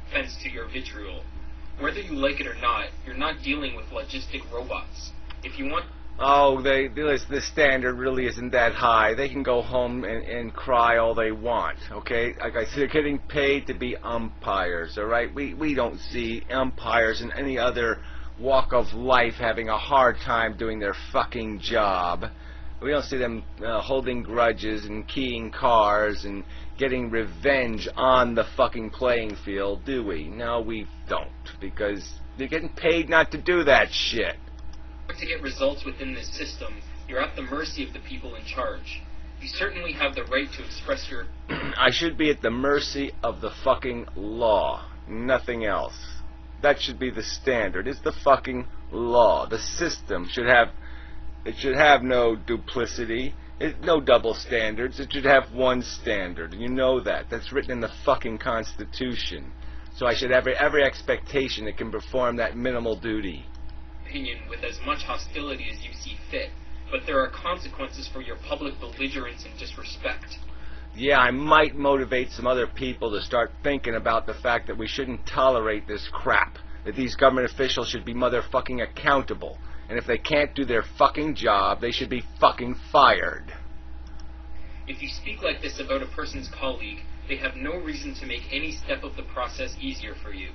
offense to your vitriol. Whether you like it or not, you're not dealing with logistic robots. If you want... Oh, the standard really isn't that high. They can go home and cry all they want, okay? Like I said, they're getting paid to be umpires, alright? We don't see umpires in any other walk of life having a hard time doing their fucking job. We don't see them holding grudges and keying cars and getting revenge on the fucking playing field, do we? No, we don't, because they're getting paid not to do that shit. To get results within this system, you're at the mercy of the people in charge. You certainly have the right to express your... I should be at the mercy of the fucking law, nothing else. That should be the standard. It's the fucking law. The system should have... It should have no duplicity, no double standards. It should have one standard. You know that. That's written in the fucking Constitution. So I should have every expectation it can perform that minimal duty. Opinion with as much hostility as you see fit, but there are consequences for your public belligerence and disrespect. Yeah, I might motivate some other people to start thinking about the fact that we shouldn't tolerate this crap, that these government officials should be motherfucking accountable, and if they can't do their fucking job, they should be fucking fired. If you speak like this about a person's colleague, they have no reason to make any step of the process easier for you.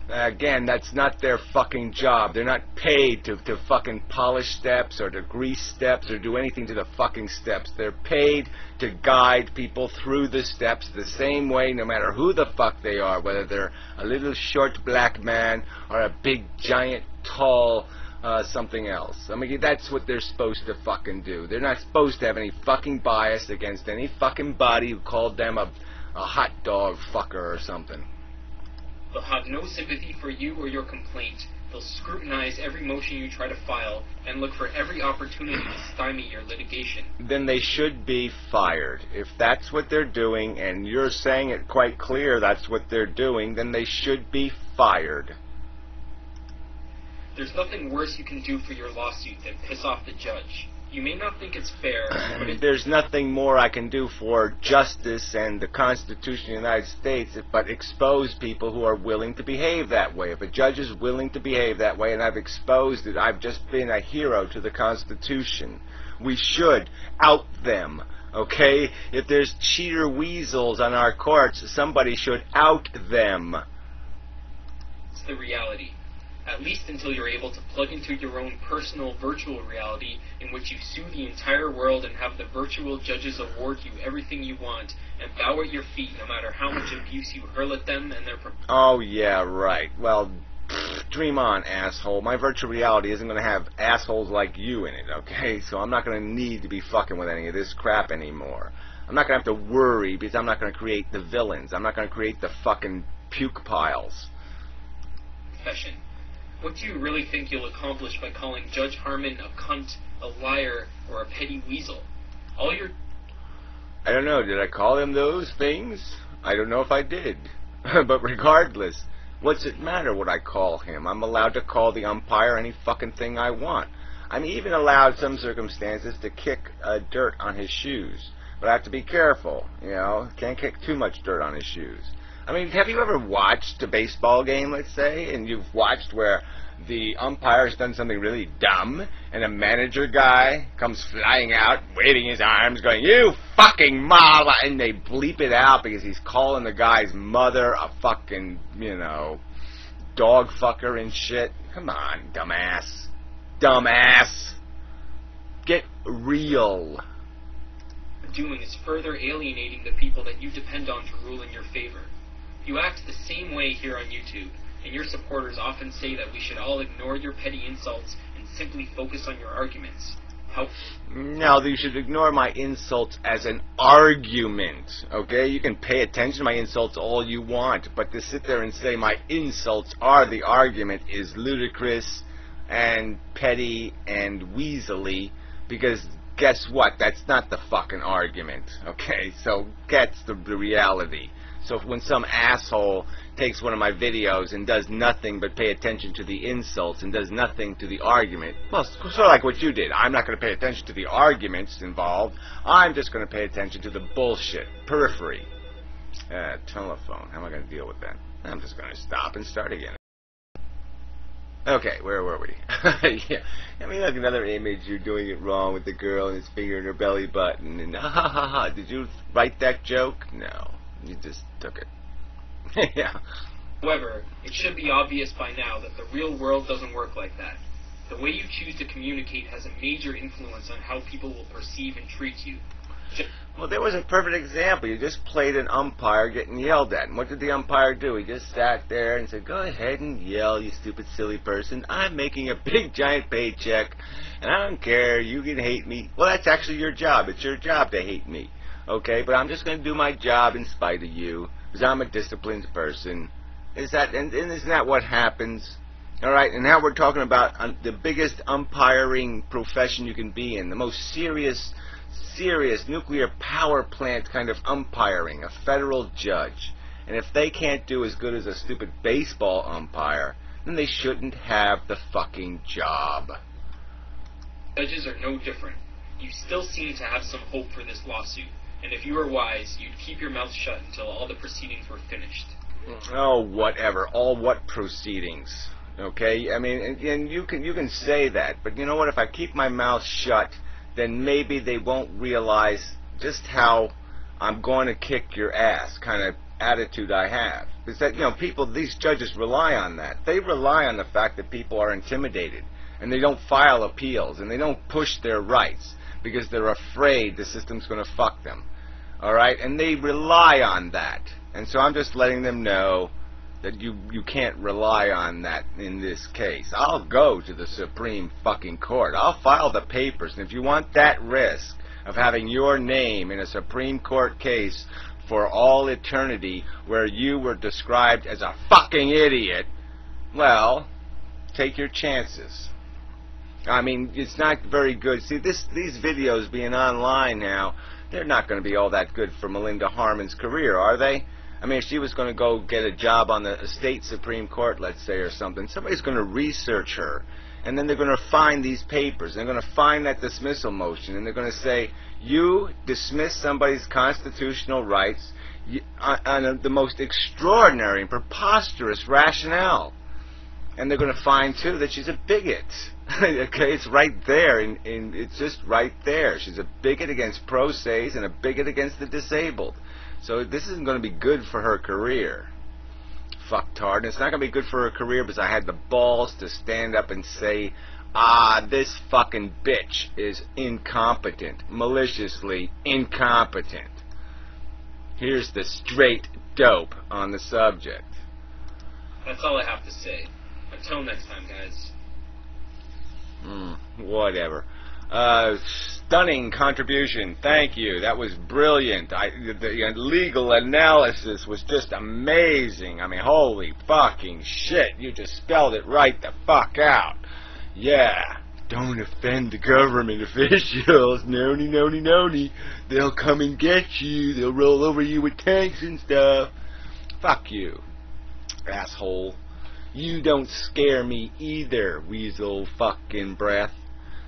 Again, that's not their fucking job. They're not paid to fucking polish steps or to grease steps or do anything to the fucking steps. They're paid to guide people through the steps the same way no matter who the fuck they are, whether they're a little short black man or a big, giant, tall something else. I mean, that's what they're supposed to fucking do. They're not supposed to have any fucking bias against any fucking body who called them a hot dog fucker or something. They'll have no sympathy for you or your complaint. They'll scrutinize every motion you try to file and look for every opportunity to stymie your litigation. Then they should be fired. If that's what they're doing, and you're saying it quite clear that's what they're doing, then they should be fired. There's nothing worse you can do for your lawsuit than piss off the judge. You may not think it's fair, but there's nothing more I can do for justice and the Constitution of the United States but expose people who are willing to behave that way. If a judge is willing to behave that way and I've exposed it, I've just been a hero to the Constitution. We should out them, okay? If there's cheater weasels on our courts, somebody should out them. It's the reality. At least until you're able to plug into your own personal virtual reality in which you sue the entire world and have the virtual judges award you everything you want and bow at your feet no matter how much abuse you hurl at them and their... Oh, yeah, right. Well, dream on, asshole. My virtual reality isn't going to have assholes like you in it, okay? So I'm not going to need to be fucking with any of this crap anymore. I'm not going to have to worry because I'm not going to create the villains. I'm not going to create the fucking puke piles. Confession. What do you really think you'll accomplish by calling Judge Harmon a cunt, a liar, or a petty weasel? All your... I don't know, did I call him those things? I don't know if I did. But regardless, what's it matter what I call him? I'm allowed to call the umpire any fucking thing I want. I'm even allowed some circumstances to kick dirt on his shoes. But I have to be careful, you know, can't kick too much dirt on his shoes. I mean, have you ever watched a baseball game, let's say, and you've watched where the umpire's done something really dumb, and a manager guy comes flying out, waving his arms, going, "You fucking mama," and they bleep it out because he's calling the guy's mother a fucking, you know, dog fucker and shit? Come on, dumbass. Dumbass. Get real. Doing is further alienating the people that you depend on to rule in your favor. You act the same way here on YouTube, and your supporters often say that we should all ignore your petty insults and simply focus on your arguments. How... No, you should ignore my insults as an argument, okay? You can pay attention to my insults all you want, but to sit there and say my insults are the argument is ludicrous and petty and weaselly, because guess what? That's not the fucking argument, okay? So that's the reality. So when some asshole takes one of my videos and does nothing but pay attention to the insults and does nothing to the argument, well, sort of like what you did. I'm not going to pay attention to the arguments involved. I'm just going to pay attention to the bullshit, periphery. Telephone. How am I going to deal with that? I'm just going to stop and start again. Okay, where were we? Yeah. I mean, look, another image. You're doing it wrong with the girl and his finger in her belly button. And ha ha ha. Did you write that joke? No. You just took it. Yeah. However, it should be obvious by now that the real world doesn't work like that. The way you choose to communicate has a major influence on how people will perceive and treat you. Well, there was a perfect example. You just played an umpire getting yelled at. And what did the umpire do? He just sat there and said, go ahead and yell, you stupid, silly person. I'm making a big, giant paycheck, and I don't care. You can hate me. Well, that's actually your job. It's your job to hate me. Okay? But I'm just going to do my job in spite of you, because I'm a disciplined person. And isn't that what happens? All right? And now we're talking about the biggest umpiring profession you can be in, the most serious nuclear power plant kind of umpiring, a federal judge. And if they can't do as good as a stupid baseball umpire, then they shouldn't have the fucking job. Judges are no different. You still seem to have some hope for this lawsuit, and if you were wise, you'd keep your mouth shut until all the proceedings were finished. Oh, whatever. All what proceedings? Okay? I mean, and you can say that, but you know what? If I keep my mouth shut, then maybe they won't realize just how I'm going to kick your ass kind of attitude I have. Because that, people, these judges rely on that. They rely on the fact that people are intimidated, and they don't file appeals, and they don't push their rights because they're afraid the system's going to fuck them. All right? And they rely on that. And so I'm just letting them know that you can't rely on that in this case. I'll go to the Supreme fucking Court. I'll file the papers. And if you want that risk of having your name in a Supreme Court case for all eternity where you were described as a fucking idiot, well, take your chances. I mean, it's not very good. See, these videos being online now, they're not going to be all that good for Melinda Harmon's career, are they? I mean, if she was going to go get a job on the state Supreme Court, let's say, or something, somebody's going to research her. And then they're going to find these papers. They're going to find that dismissal motion. And they're going to say, you dismiss somebody's constitutional rights on the most extraordinary and preposterous rationale. And they're going to find, too, that she's a bigot. Okay, it's right there. And it's just right there. She's a bigot against pro ses and a bigot against the disabled. So this isn't going to be good for her career. Fucktard. And it's not going to be good for her career because I had the balls to stand up and say, this fucking bitch is incompetent. Maliciously incompetent. Here's the straight dope on the subject. That's all I have to say. Until next time, guys. Whatever. Stunning contribution. Thank you. That was brilliant. The legal analysis was just amazing. I mean, holy fucking shit. You just spelled it right the fuck out. Yeah. Don't offend the government officials. Noni, noni, noni. They'll come and get you. They'll roll over you with tanks and stuff. Fuck you, asshole. You don't scare me either, weasel fucking breath.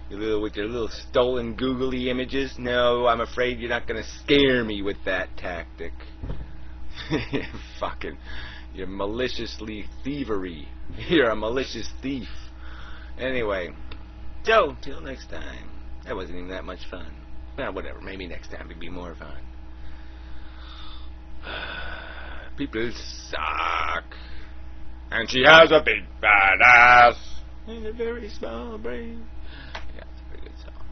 With your little stolen googly images. No, I'm afraid you're not going to scare me with that tactic. Fucking, you're maliciously thievery. You're a malicious thief. Anyway, so, till next time. That wasn't even that much fun. Well, whatever, maybe next time it'd be more fun. People suck. And she has a big fat ass and a very small brain. Yeah, it's a pretty good song.